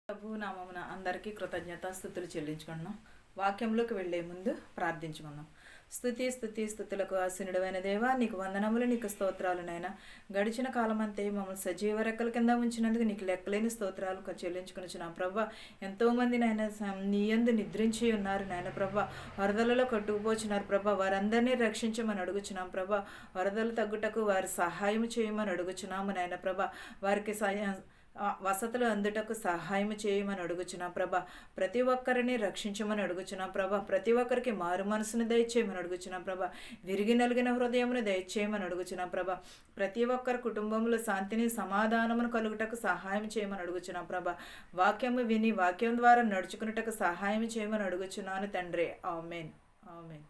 ప్రభు నామమున అందరికీ కృతజ్ఞతాస్థుతులు చెల్లించుకున్నాం. వాక్యంలోకి వెళ్లే ముందు ప్రార్థించుకున్నాం. స్థుతులకు ఆసీనుడైన దేవా, నీకు వందనములు, నీకు స్తోత్రాలు నాయన. గడిచిన కాలమంతే మమ్మల్ని సజీవ రెక్కల కింద ఉంచినందుకు నీకు లెక్కలేని స్తోత్రాలు చెల్లించుకుని ప్రభా. ఎంతోమంది నాయన నీ యందు నిద్రించి ఉన్నారు నాయన ప్రభా. వరదలలో కొట్టుకుపోచున్నారు ప్రభా. వారందరినీ రక్షించమని అడుగుచున్నాం ప్రభా. వరదలు తగ్గుటకు వారి సహాయం చేయమని అడుగుచున్నాము నాయన ప్రభా. వారికి వసతులు అందుటకు సహాయం చేయమని అడుగుచున్నాం ప్రభా. ప్రతి ఒక్కరిని రక్షించమని అడుగుచున్నాం ప్రభా. ప్రతి ఒక్కరికి మారు మనసును దయచేయమని అడుగుచున్నాం ప్రభా. విరిగి నలిగిన హృదయమును దయచేయమని అడుగుచున్నాం ప్రభా. ప్రతి ఒక్కరి కుటుంబంలో శాంతిని సమాధానమును కలుగుటకు సహాయం చేయమని అడుగుచున్నాం ప్రభా. వాక్యము విని వాక్యం ద్వారా నడుచుకున్నటకు సహాయం చేయమని అడుగుచున్నాను తండ్రి. ఆమేన్, ఆమేన్.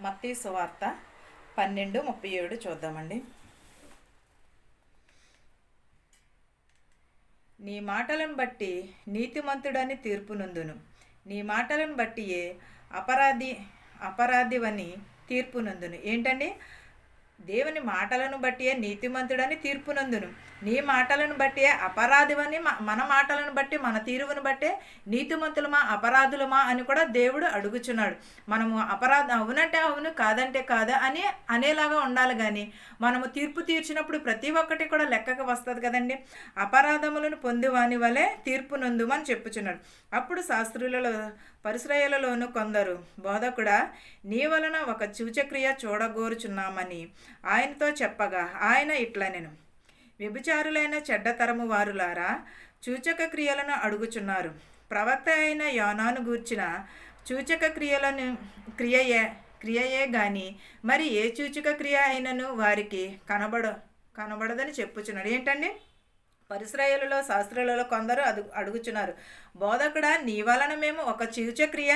మత్తయి సువార్త 12:37 చూద్దామండి. నీ మాటలను బట్టి నీతిమంతుడని తీర్పు నొందును, నీ మాటలను బట్టియే అపరాధివని తీర్పు నొందును. ఏంటండి? దేవుని మాటలను బట్టియే నీతిమంతుడని తీర్పు నొందును, నీ మాటలను బట్టే అపరాధివని, మన మాటలను బట్టి మన తీరువును బట్టే నీతిమంతులమా అపరాధులమా అని కూడా దేవుడు అడుగుచున్నాడు. మనము అవునంటే అవును, కాదంటే కాదా అని అనేలాగా ఉండాలి. కానీ మనము తీర్పు తీర్చినప్పుడు ప్రతి ఒక్కటి కూడా లెక్కకు వస్తుంది కదండి. అపరాధములను పొందివాని వలె తీర్పు నొందుమని చెప్పుచున్నాడు. అప్పుడు శాస్త్రులలో పరిశ్రయలలోను కొందరు, బోధకుడా, నీ వలన ఒక సూచక్రియ చూడగోరుచున్నామని ఆయనతో చెప్పగా ఆయన ఇట్లనెను, వ్యభిచారులైన చెడ్డతరము వారులారా, సూచక క్రియలను అడుగుచున్నారు. ప్రవక్త అయిన యోనాను గూర్చిన సూచక క్రియయే గాని మరి ఏ సూచక క్రియ అయినను వారికి కనబడదని చెప్పుచున్నాడు. ఏంటండి? పరిశ్రయలలో శాస్త్రులలో కొందరు అడుగుచున్నారు, బోధకుడా, నీ వలన మేము ఒక సూచక్రియ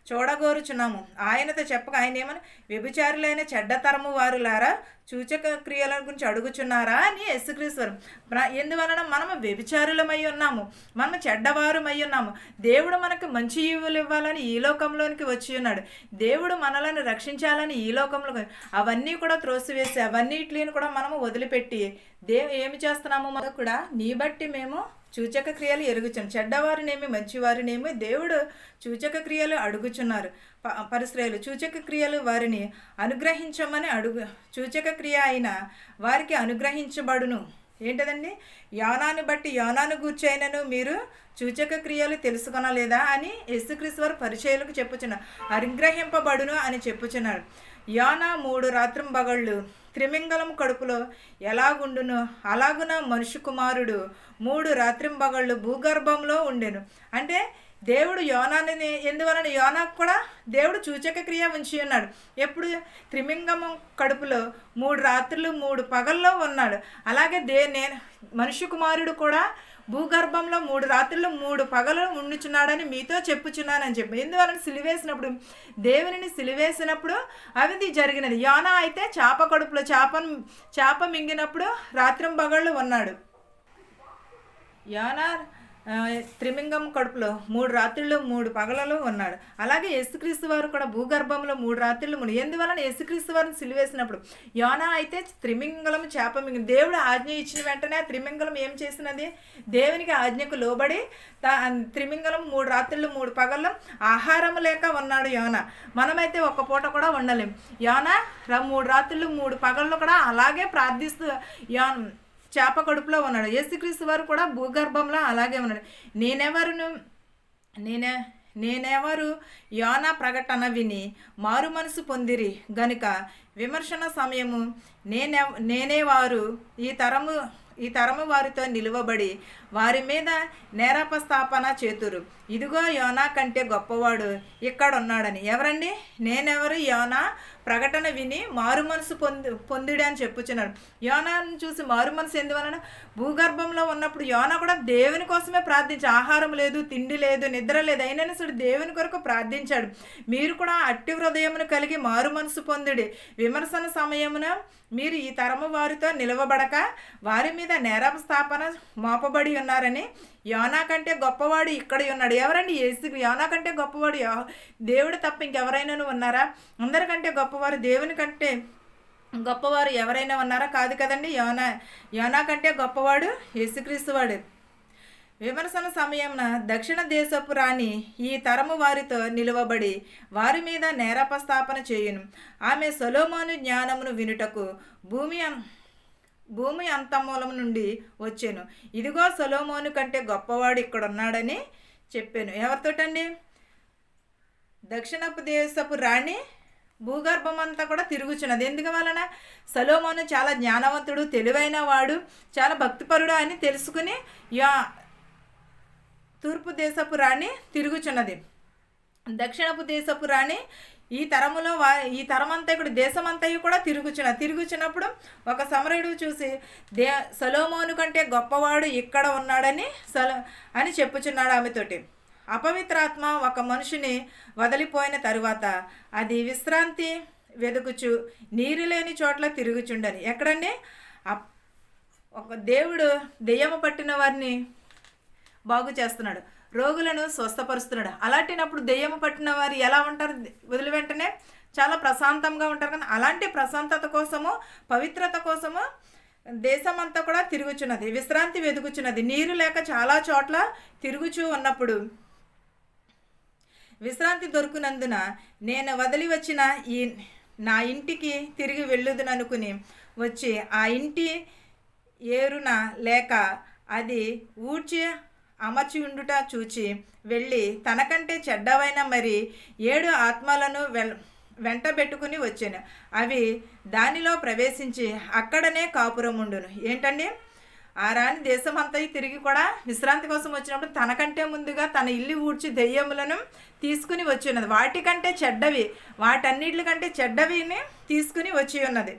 చూడగోరుచున్నాము. ఆయనతో చెప్పక ఆయన ఏమని, వ్యభిచారులైన చెడ్డతరము వారులారా, సూచక క్రియల గురించి అడుగుచున్నారా అని యేసుక్రీస్తు. ఎందువలన మనము వ్యభిచారులమై ఉన్నాము, మనము చెడ్డవారుమై ఉన్నాము. దేవుడు మనకు మంచి ఈవులు ఇవ్వాలని ఈ లోకంలోనికి వచ్చి ఉన్నాడు. దేవుడు మనలను రక్షించాలని ఈ లోకంలో అవన్నీ కూడా త్రోసివేసి అవన్నిటిని కూడా మనము వదిలిపెట్టి ఏమి చేస్తున్నాము? మనకు కూడా నీ బట్టి మేము సూచక క్రియలు ఎరుగుచున్నాం. చెడ్డవారినేమి మంచివారినేమి దేవుడు సూచక క్రియలు అడుగుచున్నారు. పరిశ్రయలు సూచక క్రియలు వారిని అనుగ్రహించమని సూచక క్రియ అయిన వారికి అనుగ్రహించబడును. ఏంటదండి? యోనాను బట్టి యోనాను గూర్చైనను మీరు సూచక క్రియలు తెలుసుకొనలేదా అని యేసుక్రీస్తు వారు పరిచయులకు చెప్పుచున్నారు. అనుగ్రహింపబడును అని చెప్పుచున్నాడు. యోనా 3 రాత్రింబగళ్ళు త్రిమింగళం కడుపులో ఎలాగుండును అలాగున మనుష్య కుమారుడు 3 రాత్రింబగళ్ళు భూగర్భంలో ఉండెను. అంటే దేవుడు యోనాని ఎందువలన యోనాకు కూడా దేవుడు సూచక క్రియ ఉంచి ఉన్నాడు. ఎప్పుడు? త్రిమింగమం కడుపులో 3 రాత్రులు 3 పగల్లో ఉన్నాడు. అలాగే మనుష్య కుమారుడు కూడా భూగర్భంలో 3 రాత్రులు 3 పగలు ఉండుచున్నాడని మీతో చెప్పుచున్నానని చెప్పి. ఎందువలన సిలివేసినప్పుడు, దేవుని సిలివేసినప్పుడు అవిది జరిగినది. యోనా అయితే చేప కడుపులో చేప మింగినప్పుడు రాత్రింబగళ్ళు ఉన్నాడు. యోనా త్రిమింగం కడుపులో 3 రాత్రులు 3 పగలలో ఉన్నాడు. అలాగే యేసుక్రీస్తు వారు కూడా భూగర్భంలో 3 రాత్రులు ఎందువలన యేసుక్రీస్తు వారిని సిలివేసినప్పుడు యోనా అయితే త్రిమింగళం చేప మింగి దేవుడు ఆజ్ఞ ఇచ్చిన వెంటనే త్రిమింగళం ఏం చేసినది? దేవునికి ఆజ్ఞకు లోబడి త్రిమింగళం 3 రాత్రులు 3 పగల్లో ఆహారం లేక ఉన్నాడు యోనా. మనమైతే ఒక్క పూట కూడా ఉండలేం. యోనా 3 రాత్రులు 3 పగల్లో కూడా అలాగే ప్రార్థిస్తూ చేప కడుపులో ఉన్నాడు. యేసుక్రీస్తు వారు కూడా భూగర్భంలో అలాగే ఉన్నాడు. నేనెవరు యోనా ప్రకటన విని మారు మనసు పొందిరి గనుక విమర్శన సమయము నేనేవారు ఈ తరము వారితో నిలువబడి వారి మీద నేరాపస్థాపన చేతురు. ఇదిగో యోనా కంటే గొప్పవాడు ఇక్కడ ఉన్నాడని. ఎవరండి? నేనెవరు? యోనా ప్రకటన విని మారు మనసు పొందిడు అని చెప్పుచున్నాడు. యోనాను చూసి మారు మనసు ఎందువలన? భూగర్భంలో ఉన్నప్పుడు యోనా కూడా దేవుని కోసమే ప్రార్థించి, ఆహారం లేదు, తిండి లేదు, నిద్ర లేదు, అయినా సరే దేవుని కొరకు ప్రార్థించాడు. మీరు కూడా అట్టి హృదయమును కలిగి మారు మనసు పొందిడి. విమర్శన సమయమున మీరు ఈ తరము వారితో నిలవబడక వారి మీద నేరాపస్థాపన మోపబడి ఉన్నారని. యోనా కంటే గొప్పవాడు ఇక్కడ ఉన్నాడు. ఎవరండి? యోనా కంటే గొప్పవాడు దేవుడు తప్ప ఇంకెవరైనా ఉన్నారా? అందరికంటే గొప్పవారు దేవుని కంటే గొప్పవారు ఎవరైనా ఉన్నారా? కాదు కదండి. యోనా కంటే గొప్పవాడు యేసుక్రీస్తు వాడు. విమర్శన సమయంన దక్షిణ దేశపు రాణి ఈ తరము వారితో నిలువబడి వారి మీద నేరపస్థాపన చేయును. ఆమె సొలొమోను జ్ఞానమును వినుటకు భూమి అంతమూలం నుండి వచ్చాను. ఇదిగో సొలొమోను కంటే గొప్పవాడు ఇక్కడున్నాడని చెప్పాను. ఎవరితోటండి? దక్షిణపు దేశపు రాణి భూగర్భం అంతా కూడా తిరుగుచున్నది. ఎందుకు వలన? సొలొమోను చాలా జ్ఞానవంతుడు, తెలివైన వాడు, చాలా భక్తిపరుడు అని తెలుసుకుని తూర్పు దేశపు రాణి తిరుగుచున్నది. దక్షిణపు దేశపు రాణి ఈ తరములో ఈ తరమంతా కూడా దేశమంతయు కూడా తిరుగుచున్నప్పుడు ఒక సమరయుడు చూసి సొలొమోను కంటే గొప్పవాడు ఇక్కడ ఉన్నాడని అని చెప్పుచున్నాడు ఆమెతోటి. అపవిత్రాత్మ ఒక మనిషిని వదిలిపోయిన తరువాత అది విశ్రాంతి వెదుకుచు నీరు లేని చోట్ల తిరుగుచుండని. ఎక్కడండి? ఒక దేవుడు దెయ్యము పట్టిన వారిని బాగు చేస్తున్నాడు, రోగులను స్వస్థపరుస్తున్నాడు. అలాంటినప్పుడు దెయ్యము పట్టిన వారు ఎలా ఉంటారు? వదిలి వెంటనే చాలా ప్రశాంతంగా ఉంటారు కదా. అలాంటి ప్రశాంతత కోసము, పవిత్రత కోసము దేశమంతా కూడా తిరుగుచున్నది, విశ్రాంతి వెతుకుచున్నది. నీరు లేక చాలా చోట్ల తిరుగుచూ ఉన్నప్పుడు విశ్రాంతి దొరుకునందున నేను వదిలి వచ్చిన నా ఇంటికి తిరిగి వెళ్ళుదుననుకుని వచ్చి ఆ ఇంటి ఏరున లేక అది ఊడ్చి అమర్చి ఉండుట చూచి వెళ్ళి తనకంటే చెడ్డవైన మరి 7 ఆత్మలను వెంటబెట్టుకుని వచ్చాను. అవి దానిలో ప్రవేశించి అక్కడనే కాపురం ఉండును. ఏంటండి? ఆ రాణి దేశమంతా తిరిగి కూడా విశ్రాంతి కోసం వచ్చినప్పుడు తనకంటే ముందుగా తన ఇల్లు ఊడ్చి దెయ్యములను తీసుకుని వచ్చి ఉన్నది. వాటికంటే చెడ్డవి, వాటన్నిటికంటే చెడ్డవిని తీసుకుని వచ్చి ఉన్నది.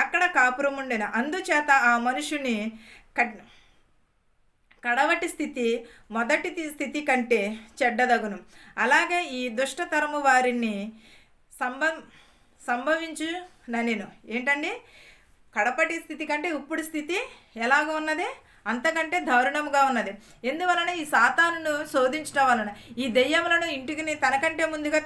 అక్కడ కాపురం ఉండెను. అందుచేత ఆ మనుషుని కడవటి స్థితి మొదటి స్థితి కంటే చెడ్డదగును. అలాగే ఈ దుష్టతరము వారిని సంభవించుననెను. ఏంటండి? కడపటి స్థితి కంటే ఇప్పుడు స్థితి ఎలాగ ఉన్నది? అంతకంటే దారుణంగా ఉన్నది. ఎందువలన? ఈ సాతానును శోధించడం వలన ఈ దెయ్యములను ఇంటికి తనకంటే ముందుగా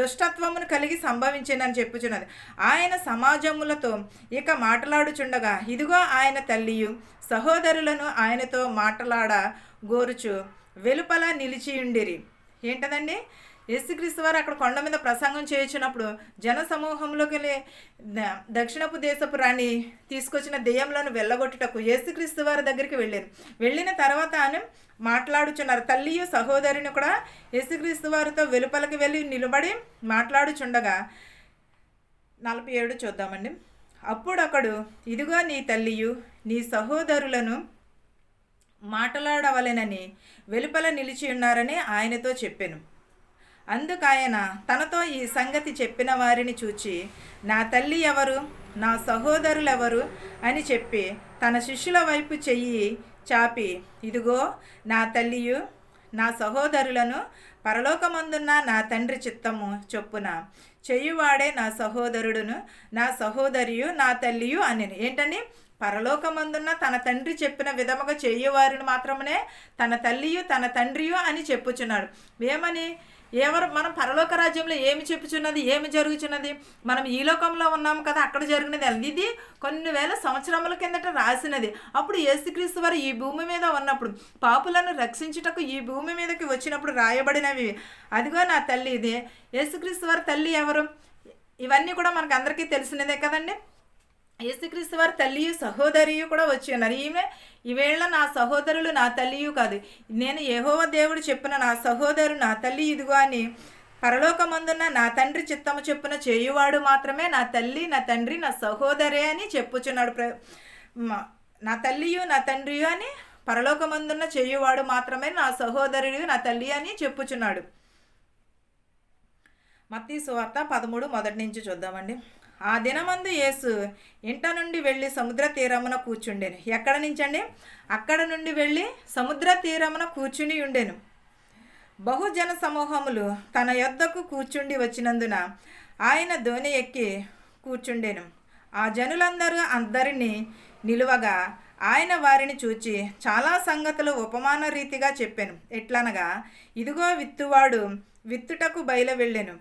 దుష్టత్వమును కలిగి సంభవించిందని చెప్పుచున్నది. ఆయన సమాజములతో ఇక మాట్లాడుచుండగా ఇదిగో ఆయన తల్లియు సహోదరులను ఆయనతో మాట్లాడ గోరుచు వెలుపల నిలిచియుండిరి. ఏంటదండి? యేసుక్రీస్తు వారు అక్కడ కొండ మీద ప్రసంగం చేయించినప్పుడు జన సమూహంలోకి దక్షిణపు దేశపు రాణి తీసుకొచ్చిన దెయ్యములను వెళ్ళగొట్టుటకు యేసుక్రీస్తు వారి దగ్గరికి వెళ్ళిన తర్వాత ఆయన మాట్లాడుచున్నారు. తల్లియు సహోదరిని కూడా యేసుక్రీస్తు వారితో వెలుపలకి వెళ్ళి నిలబడి మాట్లాడుచుండగా 47 చూద్దామండి. అప్పుడు అక్కడు ఇదిగో నీ తల్లియు నీ సహోదరులను మాట్లాడవలెనని వెలుపల నిలిచి ఉన్నారని ఆయనతో చెప్పెను. అందుకాయన తనతో ఈ సంగతి చెప్పిన వారిని చూచి నా తల్లి ఎవరు, నా సహోదరులెవరు అని చెప్పి తన శిష్యుల వైపు చెయ్యి చాపి ఇదిగో నా తల్లియు నా సహోదరులను పరలోకమందున్న నా తండ్రి చిత్తము చొప్పున చెయ్యువాడే నా సహోదరుడును నా సహోదరియు నా తల్లియు అని. ఏంటని? పరలోకమందున్న తన తండ్రి చెప్పిన విధముగా చేయువారిని మాత్రమే తన తల్లియు తన తండ్రియు అని చెప్పుచున్నాడు. ఏమని? మనం పరలోక రాజ్యంలో ఏమి చెప్పుచున్నది, ఏమి జరుగుచున్నది? మనం ఈ లోకంలో ఉన్నాము కదా, అక్కడ జరిగినది ఇది కొన్ని వేల సంవత్సరముల కిందట రాసినది. అప్పుడు యేసుక్రీస్తు వారు ఈ భూమి మీద ఉన్నప్పుడు పాపులను రక్షించుటకు ఈ భూమి మీదకి వచ్చినప్పుడు రాయబడినవి. అదిగో నా తల్లి ఇదే. యేసుక్రీస్తు వారి తల్లి ఎవరు? ఇవన్నీ కూడా మనకు అందరికీ తెలిసినదే కదండి. యేసుక్రీస్తు వారి తల్లియు సహోదరియు కూడా వచ్చి ఉన్నారు. ఈవేళ నా సహోదరులు నా తల్లియు కాదు, నేను యెహోవా దేవుడు చెప్పిన నా సహోదరు నా తల్లి ఇదిగో అని పరలోకమందున్న నా తండ్రి చిత్తము చొప్పున చేయువాడు మాత్రమే నా తల్లి నా తండ్రి నా సహోదరే అని చెప్పుచున్నాడు. నా తల్లియు నా తండ్రియు అని పరలోకమందున్న చేయువాడు మాత్రమే నా సహోదరుడు నా తల్లి అని చెప్పుచున్నాడు. మత్తయి సువార్త 13 మొదటి నుంచి చూద్దామండి. ఆ దినమందు యేసు ఇంట నుండి వెళ్ళి సముద్ర తీరమున కూర్చుండెను. ఎక్కడ నుంచండి? అక్కడ నుండి వెళ్ళి సముద్ర తీరమున కూర్చుని ఉండెను. బహుజన సమూహములు తన యొద్దకు కూర్చుండి వచ్చినందున ఆయన దోణి ఎక్కి కూర్చుండెను. ఆ జనులందరూ అందరినీ నిలువగా ఆయన వారిని చూచి చాలా సంగతులు ఉపమాన రీతిగా చెప్పాను. ఎట్లనగా ఇదిగో విత్తువాడు విత్తుటకు బయలు వెళ్ళెను.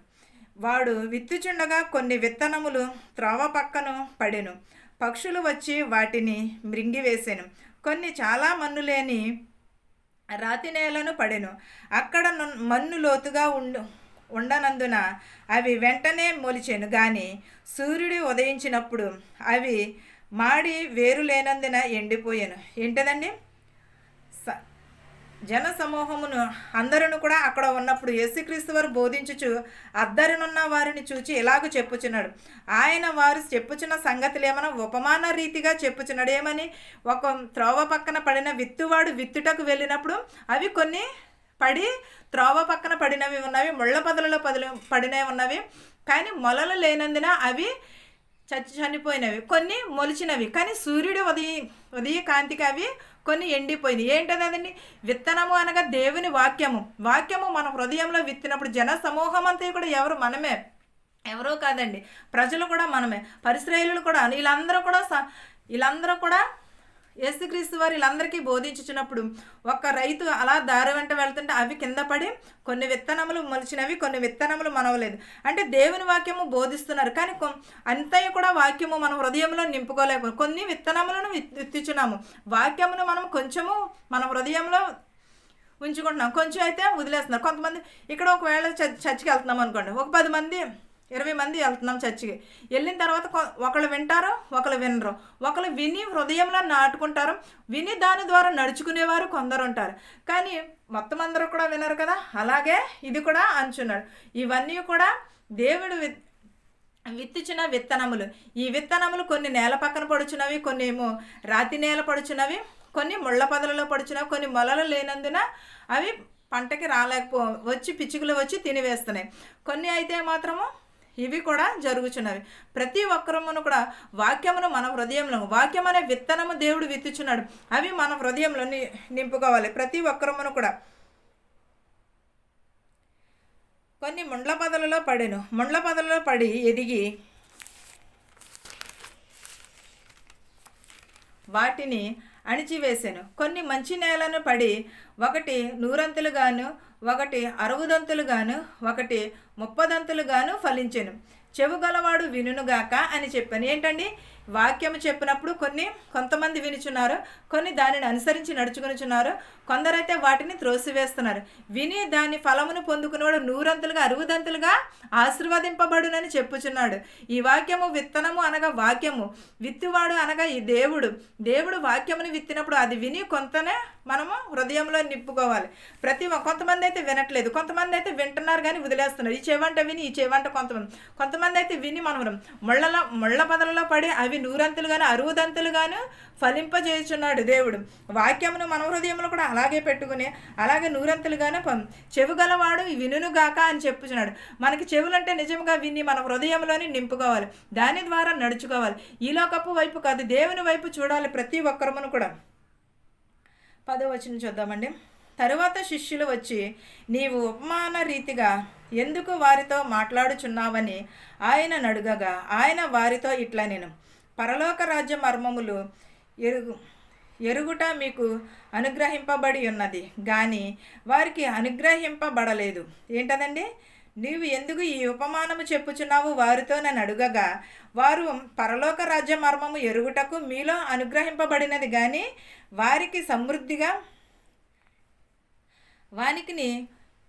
వాడు విత్తుచుండగా కొన్ని విత్తనములు త్రోవ పక్కను పడెను. పక్షులు వచ్చి వాటిని మృంగివేసెను. కొన్ని చాలా మన్ను లేని రాతి నేలను పడెను. అక్కడ మన్ను లోతుగా ఉండనందున అవి వెంటనే మొలిచెను. కానీ సూర్యుడు ఉదయించినప్పుడు అవి మాడి వేరు లేనందున ఎండిపోయాను. ఏంటదండి? జన సమూహమును అందరూ కూడా అక్కడ ఉన్నప్పుడు యేసుక్రీస్తు వారు బోధించుచు అద్దరినున్న వారిని చూచి ఇలాగ చెప్పుచున్నాడు. ఆయన వారు చెప్పుచున్న సంగతులు ఏమైనా ఉపమాన రీతిగా చెప్పుచున్నాడు. ఏమని? ఒక త్రోవ పక్కన పడిన విత్తువాడు విత్తుటకు వెళ్ళినప్పుడు అవి కొన్ని పడి త్రోవ పక్కన పడినవి ఉన్నవి, ముళ్ళ పొదలలో పడినవి ఉన్నవి. కానీ మొలలు లేనందున అవి చనిపోయినవి. కొన్ని మొలిచినవి, కానీ సూర్యుడు ఉదయ కాంతికి అవి కొన్ని ఎండిపోయినాయి. ఏంటదండి? విత్తనము అనగా దేవుని వాక్యము. వాక్యము మన హృదయంలో విత్తినప్పుడు జన సమూహం అంతా కూడా ఎవరు? మనమే, ఎవరో కాదండి, ప్రజలు కూడా మనమే, పరిశ్రయులు కూడా, వీళ్ళందరూ కూడా యేసుక్రీస్తు వారు వీళ్ళందరికీ బోధించుచున్నప్పుడు ఒక రైతు అలా దారి వెంట వెళ్తుంటే అవి కింద పడి కొన్ని విత్తనములు మొలిచినవి, కొన్ని విత్తనములు మనవలేదు. అంటే దేవుని వాక్యము బోధిస్తున్నారు, కానీ అంతయు కూడా వాక్యము మన హృదయంలో నింపుకోలేకపో. కొన్ని విత్తనములను విత్తుచున్నాము, వాక్యమును మనం కొంచెము మన హృదయంలో ఉంచుకుంటున్నాం, కొంచెం అయితే వదిలేస్తున్నారు. కొంతమంది ఇక్కడ ఒకవేళ చర్చికి వెళ్తున్నాం అనుకోండి, ఒక 10 మంది 20 మంది వెళ్తున్నాం చర్చికి. వెళ్ళిన తర్వాత ఒకళ్ళు వింటారు, ఒకళ్ళు వినరు. ఒకళ్ళు విని హృదయంలో నాటుకుంటారు, విని దాని ద్వారా నడుచుకునేవారు కొందరు ఉంటారు. కానీ మొత్తం అందరూ కూడా వినరు కదా. అలాగే ఇది కూడా అంచున్నాడు. ఇవన్నీ కూడా దేవుడు విత్తుచిన విత్తనములు. ఈ విత్తనములు కొన్ని నేల పక్కన పడుచున్నవి, కొన్ని ఏమో రాతి నేల పడుచున్నవి, కొన్ని ముళ్ళ పొదలలో పడుచున్నవి, కొన్ని మొలలు లేనందున అవి పంటకి వచ్చి పిచ్చుకలు వచ్చి తినివేస్తున్నాయి. కొన్ని అయితే మాత్రము ఇవి కూడా జరుగుచున్నవి. ప్రతి ఒక్కరమును కూడా వాక్యమును మన హృదయంలో, వాక్యం అనే విత్తనము దేవుడు విత్తుచున్నాడు, అవి మన హృదయంలో నింపుకోవాలి ప్రతి ఒక్కరమును కూడా. కొన్ని ముండ్ల పొదలలో పడెను. ముండ్ల పొదలలో పడి ఎదిగి వాటిని అణిచివేశాను. కొన్ని మంచి నేలను పడి ఒకటి 100 ఒకటి 60 ఒకటి 30 ఫలించెను. చెవు గలవాడు వినుగాక అని చెప్పాను. ఏంటండి? వాక్యము చెప్పినప్పుడు కొంతమంది వినుచున్నారు, కొన్ని దానిని అనుసరించి నడుచుకునిచున్నారు, కొందరైతే వాటిని త్రోసివేస్తున్నారు. విని దాని ఫలమును పొందుకునేవాడు 100 ఆశీర్వదింపబడునని చెప్పుచున్నాడు. ఈ వాక్యము విత్తనము అనగా వాక్యము, విత్తువాడు అనగా ఈ దేవుడు వాక్యముని విత్తినప్పుడు అది విని కొంతనే మనము హృదయంలో నింపుకోవాలి. కొంతమంది అయితే వినట్లేదు, కొంతమంది అయితే వింటున్నారు కానీ వదిలేస్తున్నారు. ఈ చెవంట విని ఈ చెవంట కొంతమంది అయితే విని మనం ముళ్ళ పొదలలో పడి అవి 100 60 ఫలింపజేయుచున్నాడు దేవుడు. వాక్యమును మన హృదయంలో కూడా అలాగే పెట్టుకుని అలాగే 100 చెవు గలవాడు వినుగాక అని చెప్పుచున్నాడు. మనకి చెవులంటే నిజంగా విని మన హృదయంలోని నింపుకోవాలి, దాని ద్వారా నడుచుకోవాలి. ఈ లోకపు వైపు కాదు, దేవుని వైపు చూడాలి ప్రతి ఒక్కరమును కూడా. 10వ వచనం చూద్దామండి. తరువాత శిష్యులు వచ్చి, నీవు ఉపమాన రీతిగా ఎందుకు వారితో మాట్లాడుచున్నావని ఆయన అడుగగా ఆయన వారితో ఇట్లా, నేను పరలోక రాజ్య మర్మములు ఎరుగుట మీకు అనుగ్రహింపబడి ఉన్నది, కానీ వారికి అనుగ్రహింపబడలేదు. ఏంటదండి? నీవు ఎందుకు ఈ ఉపమానము చెప్పుచున్నావు వారితో నన్ను అడుగగా వారు పరలోక రాజ్య మర్మము ఎరుగుటకు మీలో అనుగ్రహింపబడినది, కానీ వారికి సమృద్ధిగా వానికిని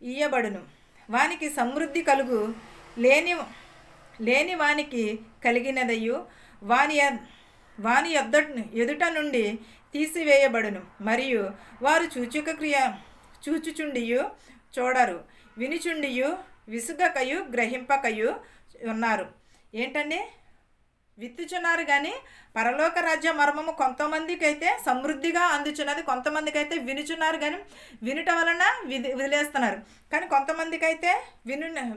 ఇయ్యబడును. వానికి సమృద్ధి కలుగు లేని వానికి కలిగినదయ్యు వాని ఎదుట నుండి తీసివేయబడును. మరియు వారు చూచుచుండియు చూడరు, వినుచుండియు విసుగకయు గ్రహింపకయు ఉన్నారు. ఏంటండి? విత్తుచున్నారు కానీ పరలోక రాజ్య మర్మము కొంతమందికి అయితే సమృద్ధిగా అందుచున్నది, కొంతమందికి అయితే వినుచున్నారు కానీ వినుట వలన వదిలేస్తున్నారు. కానీ కొంతమందికి అయితే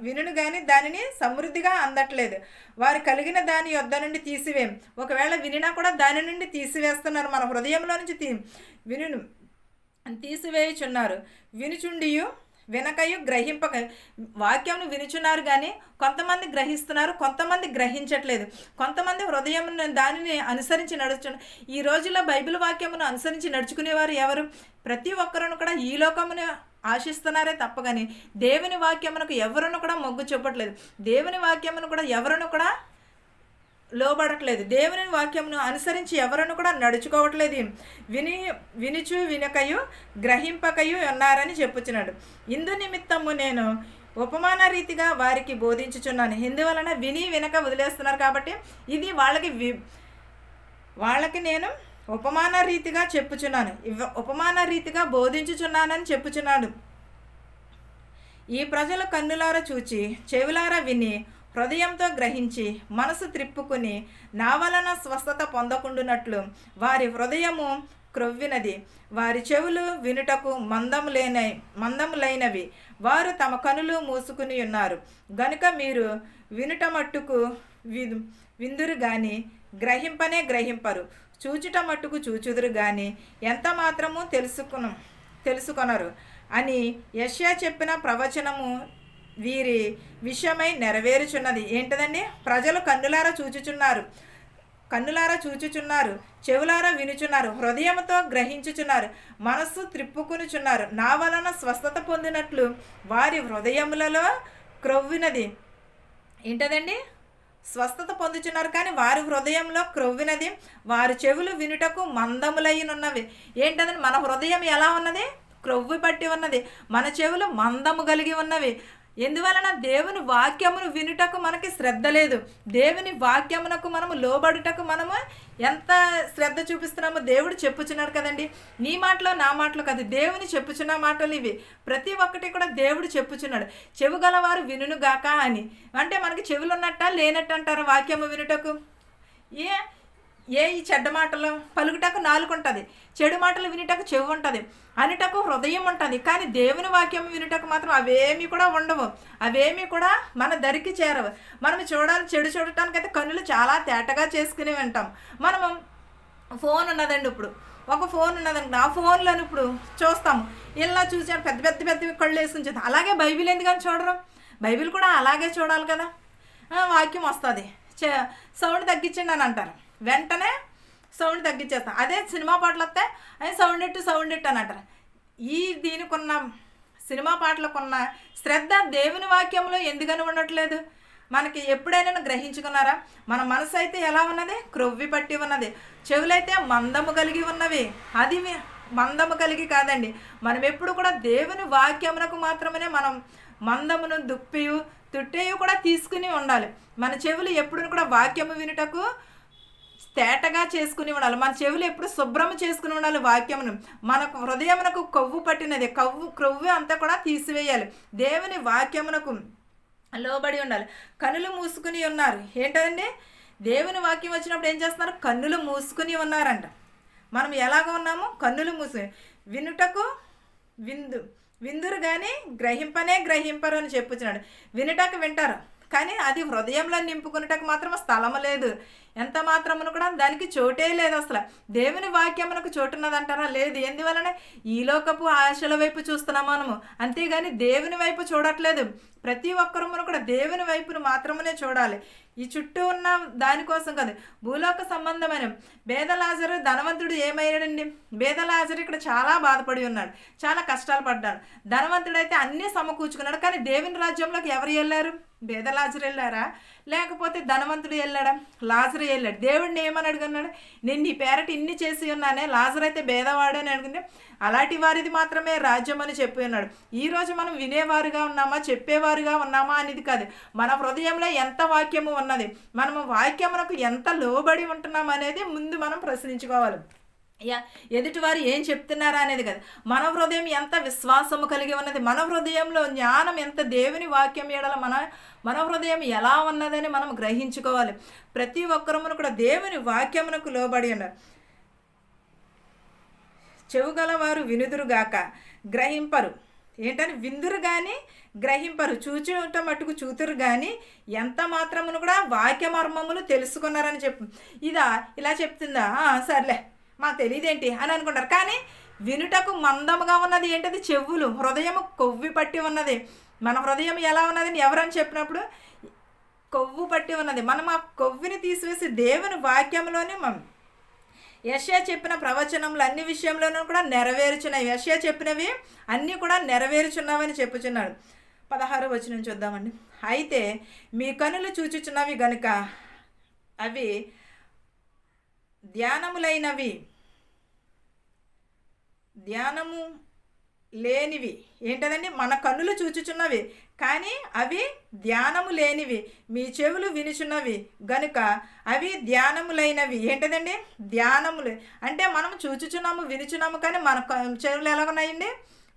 వినును కానీ దానిని సమృద్ధిగా అందట్లేదు. వారు కలిగిన దాని యొద్ద నుండి తీసివేయం. ఒకవేళ వినినా కూడా దాని నుండి తీసివేస్తున్నారు, మన హృదయంలో నుంచి తీసివేయుచున్నారు. వినుచుండియు వినకయు గ్రహింపక. వాక్యం వినుచున్నారు కానీ కొంతమంది గ్రహిస్తున్నారు, కొంతమంది గ్రహించట్లేదు. కొంతమంది హృదయం దానిని అనుసరించి నడుచున్నారు. ఈ రోజుల్లో బైబిల్ వాక్యమును అనుసరించి నడుచుకునేవారు ఎవరు? ప్రతి ఒక్కరూ కూడా ఈ లోకమును ఆశిస్తున్నారే తప్ప కానీ దేవుని వాక్యమునకు ఎవరును కూడా మొగ్గు చూపట్లేదు. దేవుని వాక్యమును కూడా ఎవరును కూడా లోబడట్లేదు. దేవుని వాక్యమును అనుసరించి ఎవరును కూడా నడుచుకోవట్లేదు. వినుచు వినకయు గ్రహింపకయు ఉన్నారని చెప్పుచున్నాడు. ఇందు నిమిత్తము నేను ఉపమాన రీతిగా వారికి బోధించుచున్నాను. ఇందువలన విని వినక వదిలేస్తున్నారు కాబట్టి ఇది వాళ్ళకి నేను ఉపమాన రీతిగా చెప్పుచున్నాను, ఉపమాన రీతిగా బోధించుచున్నానని చెప్పుచున్నాడు. ఈ ప్రజలు కన్నులారా చూచి చెవులారా విని హృదయంతో గ్రహించి మనసు త్రిప్పుకుని నా వలన స్వస్థత పొందకుండునట్లు వారి హృదయము క్రొవ్వినది, వారి చెవులు వినుటకు మందములైనవి, వారు తమ కనులు మూసుకుని ఉన్నారు. గనుక మీరు వినుట మట్టుకు విందురు గాని గ్రహింపనే గ్రహింపరు, చూచుట మట్టుకు చూచుదురు గాని ఎంత మాత్రము తెలుసుకొనరు అని యెషయా చెప్పిన ప్రవచనము వీరి విషయమై నెరవేరుచున్నది. ఏంటదండి? ప్రజలు కన్నులారా చూచుచున్నారు, చెవులారా వినుచున్నారు, హృదయంతో గ్రహించుచున్నారు, మనస్సు త్రిప్పుకునుచున్నారు. నా వలన స్వస్థత పొందినట్లు వారి హృదయములలో క్రొవ్వినది. ఏంటదండి? స్వస్థత పొందుచున్నారు కానీ వారి హృదయంలో క్రొవ్వినది, వారి చెవులు వినుటకు మందములైనవి. ఏంటదండి? మన హృదయం ఎలా ఉన్నది? క్రొవ్వి పట్టి ఉన్నది. మన చెవులు మందము కలిగి ఉన్నవి. ఎందువలన? దేవుని వాక్యమును వినుటకు మనకి శ్రద్ధ లేదు. దేవుని వాక్యమునకు మనము లోబడుటకు మనము ఎంత శ్రద్ధ చూపిస్తున్నామో దేవుడు చెప్పుచున్నాడు కదండి. నీ మాటలో నా మాటలు కాదు, దేవుని చెప్పుచున్న మాటలు ఇవి. ప్రతి ఒక్కటి కూడా దేవుడు చెప్పుచున్నాడు. చెవు గలవారు వినుగాక అని. అంటే మనకి చెవులు ఉన్నట్ట లేనట్టు అంటారు వాక్యము వినుటకు. ఈ చెడ్డ మాటలు పలుకుటకు నాలుగు ఉంటుంది, చెడు మాటలు వినుటకు చెవు ఉంటుంది, అనుటకు హృదయం ఉంటుంది. కానీ దేవుని వాక్యం వినుటకు మాత్రం అవేమీ కూడా ఉండవు, అవేమీ కూడా మన దరికి చేరవు. మనం చెడు చూడటానికైతే కన్నులు చాలా తేటగా చేసుకుని వింటాం. మనము ఫోన్ ఉన్నదండి, ఇప్పుడు ఒక ఫోన్ ఉన్నదండి, ఆ ఫోన్లో ఇప్పుడు చూస్తాము. ఇలా చూసాను పెద్ద పెద్ద పెద్ద కళ్ళు వేసుకుని చూస్తాం. అలాగే బైబిల్ ఎందుకని చూడరు? బైబిల్ కూడా అలాగే చూడాలి కదా. వాక్యం వస్తుంది, సౌండ్ తగ్గించండి అని అంటారు, వెంటనే సౌండ్ తగ్గించేస్తాం. అదే సినిమా పాటలు వస్తే అది సౌండ్ ఇట్టు అని అంటారు. దీనికున్న సినిమా పాటలకున్న శ్రద్ధ దేవుని వాక్యంలో ఎందుకని ఉండట్లేదు? మనకి ఎప్పుడైనా గ్రహించుకున్నారా? మన మనసు అయితే ఎలా ఉన్నది? క్రొవ్వి పట్టి ఉన్నది. చెవులైతే మందము కలిగి ఉన్నవి. అది మందము కలిగి కాదండి. మనం ఎప్పుడు కూడా దేవుని వాక్యమునకు మాత్రమే మనం మందమును దుప్పియు తుట్టేయు కూడా తీసుకుని ఉండాలి. మన చెవులు ఎప్పుడు కూడా వాక్యము వినుటకు తేటగా చేసుకుని ఉండాలి. మన చెవులు ఎప్పుడు శుభ్రము చేసుకుని ఉండాలి వాక్యమును. మనకు హృదయమునకు కొవ్వు పట్టినది, క్రొవ్వు అంతా కూడా తీసివేయాలి. దేవుని వాక్యమునకు లోబడి ఉండాలి. కన్నులు మూసుకుని ఉన్నారు. ఏంటండి? దేవుని వాక్యం వచ్చినప్పుడు ఏం చేస్తున్నారు? కన్నులు మూసుకుని ఉన్నారంట. మనం ఎలాగ ఉన్నాము? కన్నులు వినుటకు విందురు కానీ గ్రహింపనే గ్రహింపరు అని చెప్పుచున్నాడు. వినుటకు వింటారు కానీ అది హృదయంలో నింపుకున్నటకు మాత్రం స్థలము లేదు, ఎంత మాత్రమును కూడా దానికి చోటే లేదు. అసలు దేవుని వాక్యమునకు చోటున్నదంటారా? లేదు. ఎందువలన? ఈ లోకపు ఆశల వైపు చూస్తున్నాం మనము, అంతేగాని దేవుని వైపు చూడట్లేదు. ప్రతి ఒక్కరూ కూడా దేవుని వైపును మాత్రమే చూడాలి. ఈ చుట్టూ ఉన్న దానికోసం కాదు. భూలోక సంబంధమైన బేదలాజరు ధనవంతుడు ఏమయ్యాడండి? బేదలాజరు ఇక్కడ చాలా బాధపడి ఉన్నాడు, చాలా కష్టాలు పడ్డాడు. ధనవంతుడైతే అన్నీ సమకూర్చుకున్నాడు. కానీ దేవుని రాజ్యంలోకి ఎవరు వెళ్ళారు? బేదలాజరు వెళ్ళారా? లేకపోతే ధనవంతుడు వెళ్ళాడా? లాజరు వెళ్ళాడు. దేవుడిని ఏమని అడుగున్నాడు? నేను నీ పేరట ఇన్ని చేసి ఉన్నానే, లాజరు అయితే బేదవాడని అడుగుంటే అలాంటి వారిది మాత్రమే రాజ్యం అని చెప్పి ఉన్నాడు. ఈరోజు మనం వినేవారుగా ఉన్నామా, చెప్పేవారుగా ఉన్నామా అనేది కాదు, మన హృదయంలో ఎంత వాక్యము ఉన్నది, మనము వాక్యమునకు ఎంత లోబడి ఉంటున్నాం అనేది ముందు మనం ప్రశ్నించుకోవాలి. ఎదుటివారు ఏం చెప్తున్నారా అనేది కదా. మన హృదయం ఎంత విశ్వాసము కలిగి ఉన్నది, మన హృదయంలో జ్ఞానం ఎంత, దేవుని వాక్యం ఏడల మన హృదయం ఎలా ఉన్నదని మనం గ్రహించుకోవాలి. ప్రతి ఒక్కరమును కూడా దేవుని వాక్యమునకు లోబడి ఉన్నారు. చెవుగలవారు వినుదురుగాక గ్రహింపరు. ఏంటని? విందురు కానీ గ్రహింపరు. చూచుట మట్టుకు చూతురు కానీ ఎంత మాత్రమును కూడా వాక్య మర్మములు తెలుసుకున్నారని చెప్పు. ఇలా చెప్తుందా? సర్లే మాకు తెలియదేంటి అని అనుకుంటారు. కానీ వినుటకు మందముగా ఉన్నది ఏంటది? చెవులు. హృదయము కొవ్వి పట్టి ఉన్నది. మన హృదయం ఎలా ఉన్నదని ఎవరని చెప్పినప్పుడు కొవ్వు పట్టి ఉన్నది. మనం ఆ కొవ్విని తీసివేసి దేవుని వాక్యంలోని యెషయా చెప్పిన ప్రవచనములు అన్ని విషయంలోనూ కూడా నెరవేరుచున్నాయి. యెషయా చెప్పినవి అన్నీ కూడా నెరవేరుచున్నావని చెప్పుచున్నాడు. 16వ వచనం చూద్దామండి. అయితే మీ కనులు చూచుచున్నవి గనుక అవి ధ్యానము లేనివి. ఏంటదండి? మన కన్నులు చూచుచున్నవి కానీ అవి ధ్యానము లేనివి, మీ చెవులు వినుచున్నవి గనుక అవి ధ్యానములైనవి. ఏంటదండి? ధ్యానములు అంటే మనం చూచుచున్నాము, వినుచున్నాము, కానీ మన చెవులు ఎలాగున్నాయండి?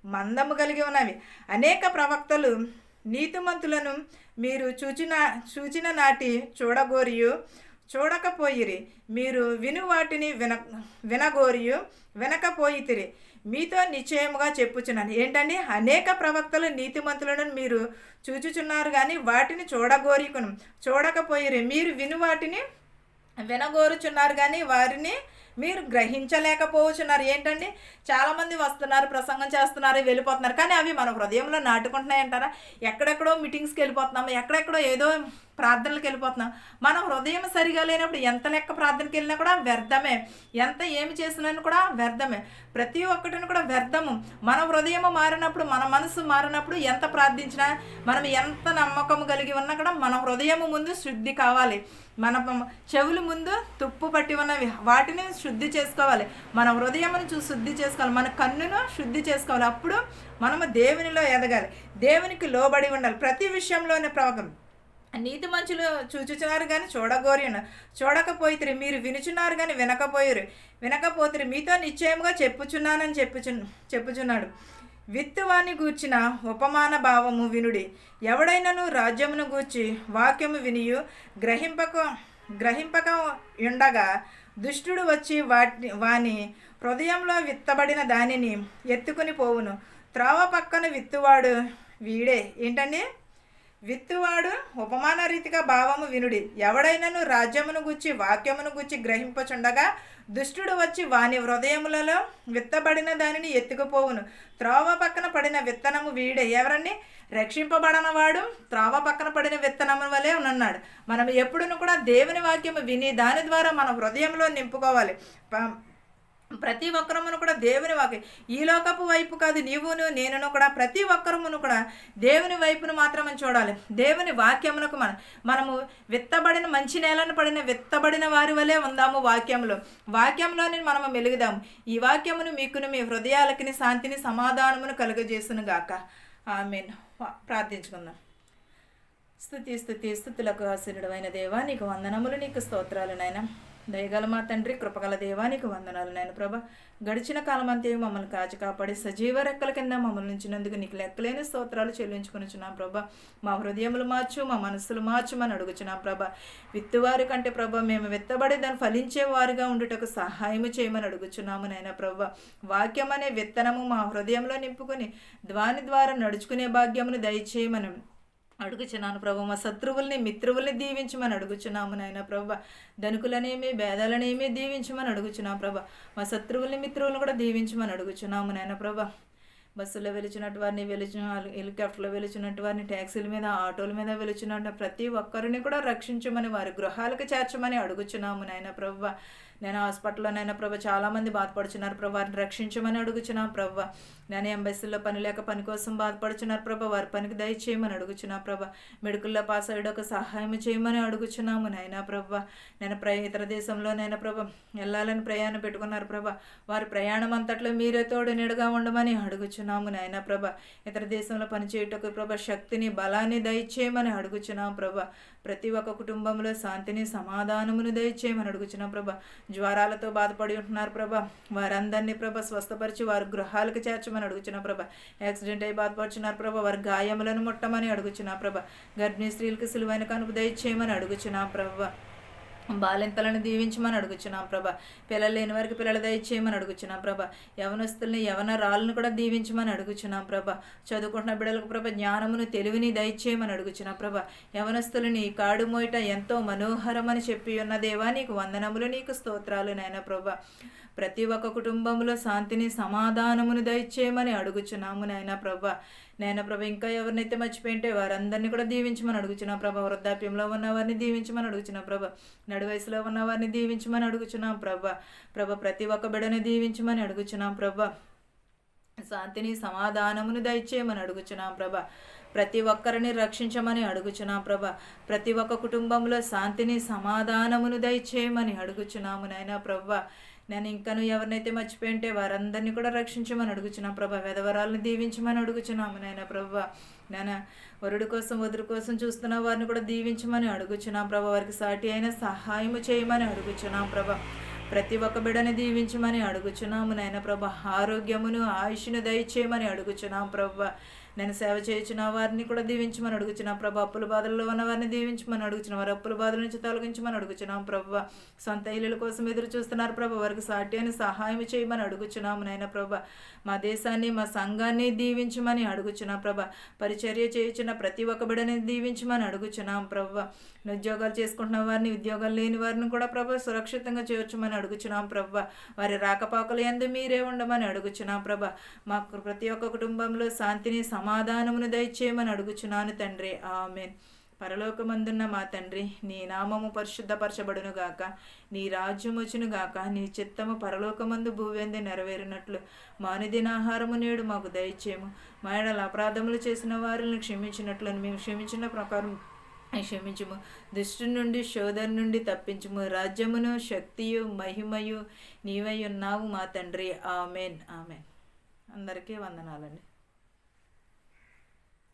మందము కలిగి ఉన్నవి. అనేక ప్రవక్తలు నీతిమంతులను మీరు చూచిన నాటి చూడగోరియు చూడకపోయిరి, మీరు విను వాటిని వినగోరియు వినకపోయితిరి. మీతో నిశ్చయముగా చెప్పుచున్నాను. ఏంటండి? అనేక ప్రవక్తలు నీతిమంతులను మీరు చూచుచున్నారు కానీ వాటిని చూడకపోయిరి, మీరు విను వాటిని వినగోరుచున్నారు కానీ వారిని మీరు గ్రహించలేకపోతున్నారు. ఏంటండి? చాలామంది వస్తున్నారు, ప్రసంగం చేస్తున్నారు, వెళ్ళిపోతున్నారు, కానీ అవి మన హృదయంలో నాటుకుంటున్నాయంటారా? ఎక్కడెక్కడో మీటింగ్స్కి వెళ్ళిపోతున్నాము, ఎక్కడెక్కడో ఏదో ప్రార్థనలకు వెళ్ళిపోతున్నాం. మన హృదయం సరిగా లేనప్పుడు ఎంత లెక్క ప్రార్థనకి వెళ్ళినా కూడా వ్యర్థమే, ఎంత ఏమి చేసినా కూడా వ్యర్థమే, ప్రతి ఒక్కటిని కూడా వ్యర్థము. మన హృదయం మారినప్పుడు, మన మనసు మారినప్పుడు ఎంత ప్రార్థించినా, మనం ఎంత నమ్మకం కలిగి ఉన్నా కూడా మన హృదయం ముందు శుద్ధి కావాలి. మన చెవులు ముందు తుప్పు పట్టి ఉన్నవి, వాటిని శుద్ధి చేసుకోవాలి. మన హృదయమును శుద్ధి చేసుకోవాలి, మన కన్నును శుద్ధి చేసుకోవాలి. అప్పుడు మనము దేవునిలో ఎదగాలి, దేవునికి లోబడి ఉండాలి. ప్రతి విషయంలోనే ప్రవకం నీతి మంచులు చూచుచున్నారు కానీ చూడకపోయితిరి, మీరు వినుచున్నారు కానీ వినకపోతిరి, మీతో నిశ్చయముగా చెప్పుచున్నానని చెప్పుచున్నాడు. విత్తువాని గూర్చిన ఉపమాన భావము వినుడి. ఎవడైనను రాజ్యమును గూర్చి వాక్యము వినియు గ్రహింపక ఉండగా దుష్టుడు వచ్చి వాని హృదయంలో విత్తబడిన దానిని ఎత్తుకుని పోవును. త్రోవ పక్కన విత్తువాడు వీడే. ఏంటండి? విత్తువాడు ఉపమాన రీతిగా భావము వినుడి. ఎవడైనను రాజ్యమును గుచ్చి వాక్యమును గుచ్చి గ్రహింపచుండగా దుష్టుడు వచ్చి వాని హృదయములలో విత్తబడిన దానిని ఎత్తుకుపోవును. త్రోవ పక్కన పడిన విత్తనము వీడే. ఎవరండి? రక్షింపబడనవాడు త్రోవ పక్కన పడిన విత్తనము వలె ఉన్నాడు. మనం ఎప్పుడును కూడా దేవుని వాక్యము విని దాని ద్వారా మన హృదయంలో నింపుకోవాలి. ప్రతి ఒక్కరమును కూడా దేవుని వాక్యం, ఈ లోకపు వైపు కాదు, నీవును నేనును కూడా ప్రతి ఒక్కరమును కూడా దేవుని వైపును మాత్రమే చూడాలి. దేవుని వాక్యమునకు మనము విత్తబడిన మంచి నేలను పడిన విత్తబడిన వారి వలె ఉందాము. వాక్యంలోని మనము మెలుగుదాము. ఈ వాక్యమును మీకును మీ హృదయాలకి శాంతిని సమాధానమును కలుగజేసును గాక. ఆమేన్. ప్రార్థించుకుందాం. స్తుతులకు ఆశీనుడైన దేవా, నీకు వందనములు, నీకు స్తోత్రాలు నాయన. దయగల మా తండ్రి, కృపగల దేవా, నీకు వందనాలు నాయన ప్రభ. గడిచిన కాలం అంతే మమ్మల్ని కాచి కాపాడి సజీవ రెక్కల కింద మమ్మల్ని ఉంచినందుకు నీకు లెక్కలేని స్తోత్రాలు చెల్లించుకునిచున్నాం ప్రభ. మా హృదయములు మార్చు, మా మనసులు మార్చుమని అడుగుచున్నాం ప్రభ. విత్తువారి కంటే ప్రభ మేము విత్తబడి దాన్ని ఫలించే వారిగా ఉండుటకు సహాయం చేయమని అడుగుచున్నాము నాయన ప్రభ. వాక్యం అనే విత్తనము మా హృదయంలో నింపుకొని దాని ద్వారా నడుచుకునే భాగ్యమును దయచేయమని అడుగుచున్నాను ప్రభు. మా శత్రువుల్ని మిత్రువుల్ని దీవించమని అడుగుచున్నాము నాయన ప్రభ. ధనికులనేమి భేదాలనేమి దీవించమని అడుగుచున్నాం ప్రభ. మా శత్రువుల్ని మిత్రువులను కూడా దీవించమని అడుగుచున్నాము నాయన ప్రభ. బస్సులో వెలుచున్నట్టు వారిని హెలికాప్టర్లో వెలుచున్నట్టు వారిని ట్యాక్సీల మీద ఆటోల మీద వెలుచున్నట్టు ప్రతి ఒక్కరిని కూడా రక్షించమని వారి గృహాలకు చేర్చమని అడుగుచున్నాము నాయన ప్రభ. నేను హాస్పిటల్లో నాయన ప్రభ చాలామంది బాధపడుచున్నారు ప్రభు, వారిని రక్షించమని అడుగుచున్నాం ప్రభ. నేను ఎంబసీలో పని లేక పని కోసం బాధపడుచున్నారు ప్రభ, వారి పనికి దయచేయమని అడుగుచున్నా ప్రభ. మెడికల్లో పాస్ అయ్యేటకు సహాయం చేయమని అడుగుచున్నాము నాయన ప్రభ. నేను ఇతర దేశంలో నాయన ప్రభ వెళ్ళాలని ప్రయాణం పెట్టుకున్నారు ప్రభ, వారి ప్రయాణం అంతట్లో మీరే తోడు నీడగా ఉండమని అడుగుచున్నాము నాయన ప్రభ. ఇతర దేశంలో పనిచేయటకు ప్రభ శక్తిని బలాన్ని దయచేయమని అడుగుచున్నాం ప్రభ. ప్రతి ఒక్క కుటుంబంలో శాంతిని సమాధానమును దయచేయమని అడుగుచున్నాం ప్రభ. జ్వరాలతో బాధపడి ఉంటున్నారు ప్రభ, వారందరినీ ప్రభ స్వస్థపరిచి వారి గృహాలకు చేర్చమని అడుగుచున్నా ప్రభ. యాక్సిడెంట్ అయి బాధపడుచున్నారు ప్రభ, వారి గాయములను ముట్టమని అడుగుచున్నా ప్రభ. గర్భిణీ స్త్రీలకు సులువైన కనుపు దయచేయమని అడుగుచున్నా ప్రభ. బాలింతలను దీవించమని అడుగుచున్నాం ప్రభ. పిల్లలు లేని వారికి పిల్లలు దయచేయమని అడుగుచున్నాం ప్రభ. యవనస్తుల్ని యవన రాళ్ళను కూడా దీవించమని అడుగుచున్నాం ప్రభ. చదువుకుంటున్న బిడ్డలకు ప్రభ జ్ఞానమును తెలివిని దయచేయమని అడుగుచున్నాం ప్రభ. యవనస్తులని కాడు మోయట ఎంతో మనోహరమని చెప్పి ఉన్న దేవా, నీకు వందనములు, నీకు స్తోత్రాలు నాయన ప్రభ. ప్రతి ఒక్క కుటుంబంలో శాంతిని సమాధానమును దయచేయమని అడుగుచున్నాము నాయన ప్రభా. నాయన ప్రభా, ఇంకా ఎవరినైతే మర్చిపోయింటే వారందరినీ కూడా దీవించమని అడుగుచున్నాం ప్రభా. వృద్ధాప్యంలో ఉన్న వారిని దీవించమని అడుగుచున్నాం ప్రభా. నడు వయసులో ఉన్న వారిని దీవించమని అడుగుచున్నాం ప్రభా. ప్రభా, ప్రతి ఒక్క బిడ్డని దీవించమని అడుగుచున్నాం ప్రభా. శాంతిని సమాధానమును దయచేయమని అడుగుచున్నాం ప్రభా. ప్రతి ఒక్కరిని రక్షించమని అడుగుచున్నాం ప్రభా. ప్రతి ఒక్క కుటుంబంలో శాంతిని సమాధానమును దయచేయమని అడుగుచున్నాము నాయన ప్రభా. నేను ఇంకను ఎవరినైతే మర్చిపోయింటే వారందరినీ కూడా రక్షించమని అడుగుచున్నాం ప్రభా. విధవరాలను దీవించమని అడుగుచున్నాము నాయన ప్రభా. నాన్న, వరుడు కోసం వధువు కోసం చూస్తున్న వారిని కూడా దీవించమని అడుగుచున్నాం ప్రభా. వారికి సాటి అయిన సహాయము చేయమని అడుగుచున్నాం ప్రభా. ప్రతి ఒక్క బిడ్డని దీవించమని అడుగుచున్నాము నాయన ప్రభా. ఆరోగ్యమును ఆయుష్ను దయచేయమని అడుగుచున్నాం ప్రభా. నేను సేవ చేయించిన వారిని కూడా దీవించమని అడుగుచున్నాం ప్రభా. అప్పుల బాధల్లో ఉన్న వారిని దీవించమని అడుగుచున్నాం. వారి అప్పుల బాధల నుంచి తొలగించమని అడుగుచున్నాం ప్రభా. సొంత ఇల్లుల కోసం ఎదురు చూస్తున్నారు ప్రభా. వారికి సాటి అని సహాయం చేయమని అడుగుచున్నాము నాయన ప్రభా. మా దేశాన్ని మా సంఘాన్ని దీవించమని అడుగుచున్నాం ప్రభా. పరిచర్య చేయించిన ప్రతి ఒక్క బిడ్డని దీవించమని అడుగుచున్నాం ప్రభా. ఉద్యోగాలు చేసుకుంటున్న వారిని, ఉద్యోగాలు లేని వారిని కూడా ప్రభా సురక్షితంగా చేర్చమని అడుగుచున్నాం ప్రభా. వారి రాకపోకలు యందు మీరే ఉండమని అడుగుచున్నాం ప్రభా. మాకు ప్రతి ఒక్క కుటుంబంలో శాంతిని సమాధానమును దయచేయమని అడుగుచున్నాను తండ్రి. ఆమేన్. పరలోకమందున్న మా తండ్రి, నీ నామము పరిశుద్ధపరచబడును గాక, నీ రాజ్యం వచ్చును గాక, నీ చిత్తము పరలోకమందు భూవేందు నెరవేరినట్లు మానుదినాహారము నేడు మాకు దయచేయము. మా ఎడల అపరాధములు చేసిన వారిని క్షమించినట్లు మేము క్షమించిన ప్రకారం క్షమించుము. దుష్టు నుండి, శోధన నుండి తప్పించుము. రాజ్యమును, శక్తియు, మహిమయు నీవై ఉన్నావు మా తండ్రి. ఆమెన్. ఆమెన్. అందరికీ వందనాలండి.